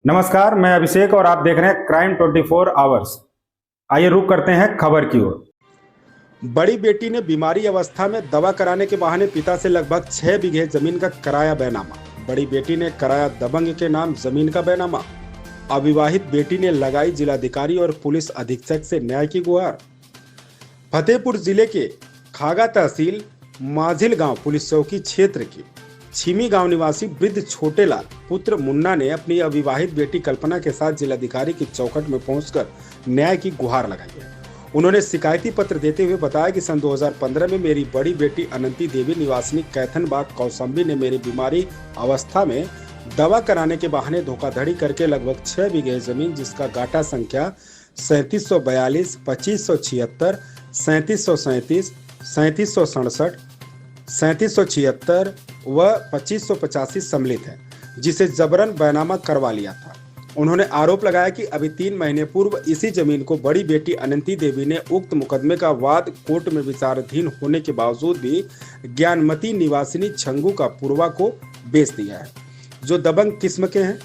नमस्कार, मैं अभिषेक और आप देख रहे हैं क्राइम 24 आवर्स। आइए रुक करते हैं खबर की ओर। बड़ी बेटी ने बीमारी अवस्था में दवा कराने के बहाने पिता से लगभग 6 बीघे जमीन का कराया बैनामा। बड़ी बेटी ने कराया दबंग के नाम जमीन का बैनामा। अविवाहित बेटी ने लगाई जिलाधिकारी और पुलिस अधीक्षक से न्याय की गुहार। फतेहपुर जिले के खागा तहसील माझिल गांव पुलिस चौकी क्षेत्र की छिमी गांव निवासी वृद्ध छोटेलाल पुत्र मुन्ना ने अपनी अविवाहित बेटी कल्पना के साथ जिलाधिकारी की चौखट में पहुंचकर न्याय की गुहार लगाई है। उन्होंने शिकायती पत्र देते हुए बताया कि सन 2015 में मेरी बड़ी बेटी अनंती देवी निवासिनी कैथनबाग कौसंबी ने मेरी बीमारी अवस्था में दवा कराने के बहाने धोखाधड़ी करके लगभग 6 बीघे जमीन जिसका गाटा संख्या 3742, 2576, 3737, 3767, 3776 व 2585 सम्मिलित है, जिसे जबरन बैनामा करवा लिया था। उन्होंने आरोप लगाया कि अभी 3 महीने पूर्व इसी जमीन को बड़ी बेटी अनंती देवी ने उक्त मुकदमे का वाद कोर्ट में विचाराधीन होने के बावजूद भी ज्ञानमती निवासिनी छंगू का पूर्वा को बेच दिया है, जो दबंग किस्म के हैं।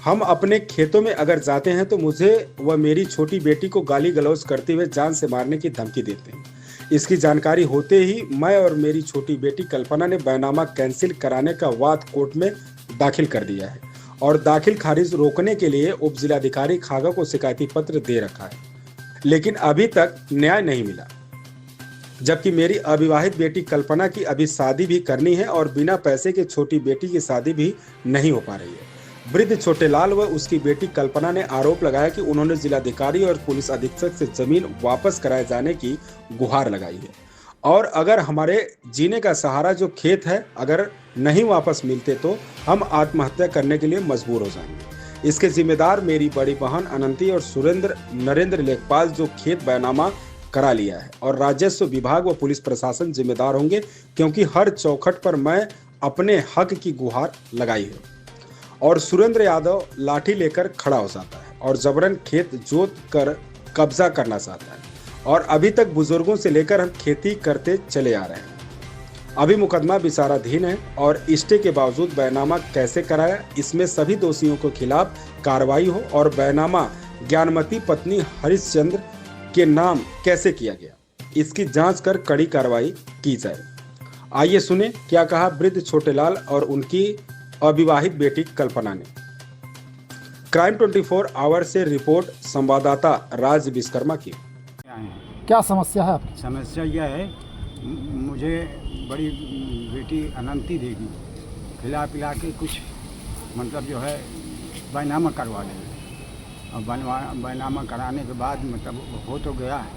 हम अपने खेतों में अगर जाते हैं तो मुझे व मेरी छोटी बेटी को गाली गलौज करते हुए जान से मारने की धमकी देते हैं। इसकी जानकारी होते ही मैं और मेरी छोटी बेटी कल्पना ने बैनामा कैंसिल कराने का वाद कोर्ट में दाखिल कर दिया है और दाखिल खारिज रोकने के लिए उप जिलाधिकारी खागा को शिकायती पत्र दे रखा है, लेकिन अभी तक न्याय नहीं मिला। जबकि मेरी अविवाहित बेटी कल्पना की अभी शादी भी करनी है और बिना पैसे के छोटी बेटी की शादी भी नहीं हो पा रही है। वृद्ध छोटेलाल व उसकी बेटी कल्पना ने आरोप लगाया कि उन्होंने जिलाधिकारी और पुलिस अधीक्षक से जमीन वापस कराए जाने की गुहार लगाई है और अगर हमारे जीने का सहारा जो खेत है अगर नहीं वापस मिलते तो हम आत्महत्या करने के लिए मजबूर हो जाएंगे। इसके जिम्मेदार मेरी बड़ी बहन अनंती और सुरेंद्र नरेंद्र लेखपाल जो खेत बैनामा करा लिया है, और राजस्व विभाग व पुलिस प्रशासन जिम्मेदार होंगे, क्योंकि हर चौखट पर मैं अपने हक की गुहार लगाई है और सुरेंद्र यादव लाठी लेकर खड़ा हो जाता है और जबरन खेत जोत कर कब्जा करना चाहता है और अभी तक बुजुर्गों से लेकर हम खेती करते चले आ रहे हैं। अभी मुकदमा विचाराधीन है और स्टे के बावजूद बैनामा कैसे कराया, इसमें सभी दोषियों के खिलाफ कार्रवाई हो और बैनामा ज्ञानमती पत्नी हरिश्चंद्र के नाम कैसे किया गया, इसकी जांच कर कड़ी कार्रवाई की जाए। आइए सुने क्या कहा वृद्ध छोटेलाल और उनकी अविवाहित बेटी कल्पना ने। क्राइम 24 आवर से रिपोर्ट संवाददाता राज विश्वकर्मा की। क्या समस्या है आपकी? समस्या यह है, मुझे बड़ी बेटी अनंती देवी खिला पिला के कुछ मतलब जो है बैनामा करवा लें और बैनामा कराने के बाद मतलब हो तो गया है,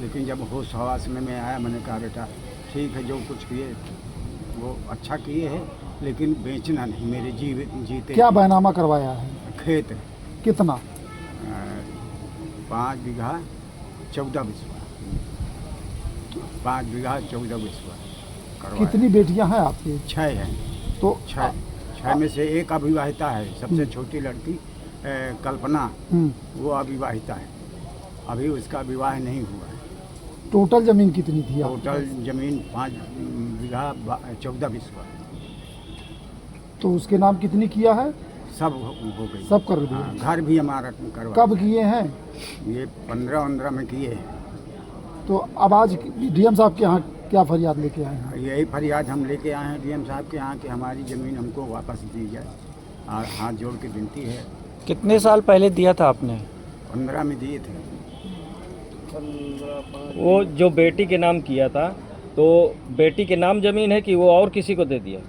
लेकिन जब होश हवास में मैं आया मैंने कहा बेटा ठीक है, जो कुछ किए वो अच्छा किए हैं, लेकिन बेचना नहीं, मेरे जीते। क्या बैनामा करवाया है? खेत कितना? 5 बीघा 14 बिस्वा, 5 बीघा 14 बिस्वा करवाया। कितनी बेटियां हैं आपकी? 6 हैं। तो 6 में से एक अविवाहिता है, सबसे छोटी लड़की कल्पना, वो अविवाहिता है, अभी उसका विवाह नहीं हुआ है। टोटल जमीन कितनी थी? टोटल जमीन 5 बीघा 14 बिस्वा। तो उसके नाम कितनी किया है? सब हो गई, सब कर दिया। हाँ, घर भी हमारा करवा। कब किए हैं? ये 15 में किए हैं। तो अब आज डीएम साहब के यहाँ क्या फरियाद लेके आए हैं? यही फरियाद हम लेके आए हैं डीएम साहब के यहाँ कि हमारी ज़मीन हमको वापस दी जाए और हाथ जोड़ के विनती है। कितने साल पहले दिया था आपने? 15 में दिए थे। वो जो बेटी के नाम किया था, तो बेटी के नाम ज़मीन है कि वो और किसी को दे दिया?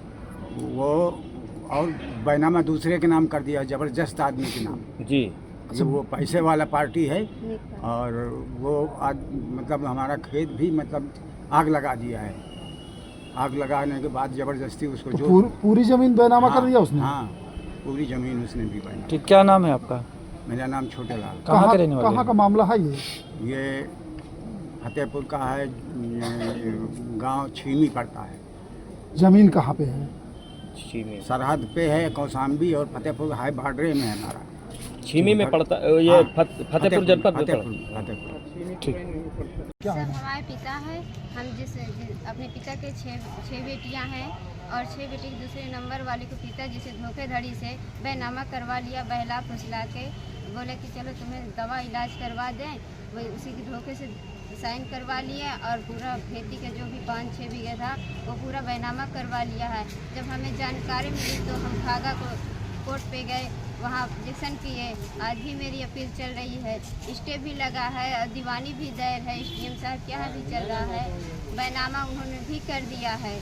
वो और बैनामा दूसरे के नाम कर दिया, ज़बरदस्त आदमी के नाम जी। कि वो पैसे वाला पार्टी है और वो आज मतलब हमारा खेत भी मतलब आग लगा दिया है। आग लगाने के बाद ज़बरदस्ती उसको तो जो पूरी जमीन बैनामा कर दिया उसने? हाँ, पूरी ज़मीन उसने भी बैनामा। ठीक, क्या नाम है आपका? मेरा नाम छोटेलाल। कहाँ के रहने वाले? कहाँ का मामला है ये फतेहपुर का है, गांव छीमी पड़ता है। जमीन कहाँ पे है? छीमी। सरहद पे है, कौसाम्बी और फतेहपुर हाई बॉर्डर में है हमारा। छीमी में पड़ता ये फतेहपुर जनपद में पड़ता। फतेहपुर। ठीक। क्या सर है? हमारे पिता है, हम अपने पिता के 6 बेटियां हैं और 6 बेटी के दूसरे नंबर वाले को पिताजी से धोखेधड़ी से बैनामा करवा लिया, बहला फुसला के बोले कि चलो तुम्हें दवा इलाज करवा दें, वही उसी के धोखे से साइन करवा लिए और पूरा खेती का जो भी 5-6 बीघे था वो पूरा बैनामा करवा लिया है। जब हमें जानकारी मिली तो हम भागा को कोर्ट पे गए, वहाँ ऑब्जेक्शन किए। आज भी मेरी अपील चल रही है, स्टे भी लगा है और दीवानी भी दायर है, डीएम साहब के यहाँ भी चल रहा है, बैनामा उन्होंने भी कर दिया है।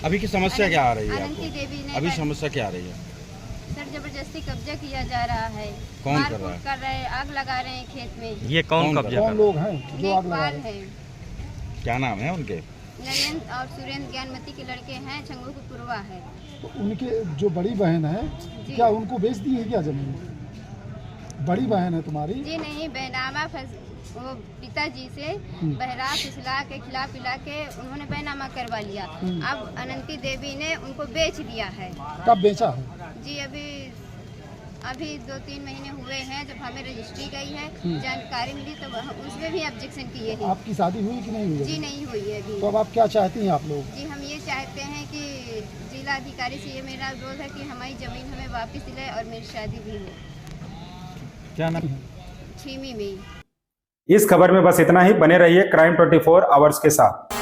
अभी की समस्या क्या आ रही है अनंती आपको? देवी ने अभी समस्या क्या आ रही है? सर जबरदस्ती कब्जा किया जा रहा है, कौन कर मारकूट रहा है? कर रहे हैं, आग लगा रहे हैं खेत में। ये कौन कब्जा कौन लोग हैं जो आग लगा लेखपाल रहे हैं? है, क्या नाम है उनके? नरेंद्र और सुरेंद्र ज्ञानमती के लड़के हैं, छंगू की पुरवा है। तो उनके जो बड़ी बहन है, क्या उनको बेच दी है क्या जमीन? बड़ी बहन है तुम्हारी? जी नहीं, बैनामा वो पिताजी से बहला फुसला के खिला पिला के उन्होंने बैनामा करवा लिया। अब अनंती देवी ने उनको बेच दिया है। कब बेचा है? जी अभी 2-3 महीने हुए हैं जब हमें रजिस्ट्री गई है, जानकारी मिली तो उसमें भी ऑब्जेक्शन किए हैं। आपकी शादी हुई कि नहीं हुई? जी नहीं हुई है अभी। तो अब आप क्या चाहती हैं आप लोग? जी हम ये चाहते हैं कि जिला अधिकारी से ये मेरा अनुरोध है कि हमारी ज़मीन हमें वापस दिलाए और मेरी शादी भी हो क्या नाम? छीमी में। इस खबर में बस इतना ही। बने रहिए क्राइम 24 आवर्स के साथ।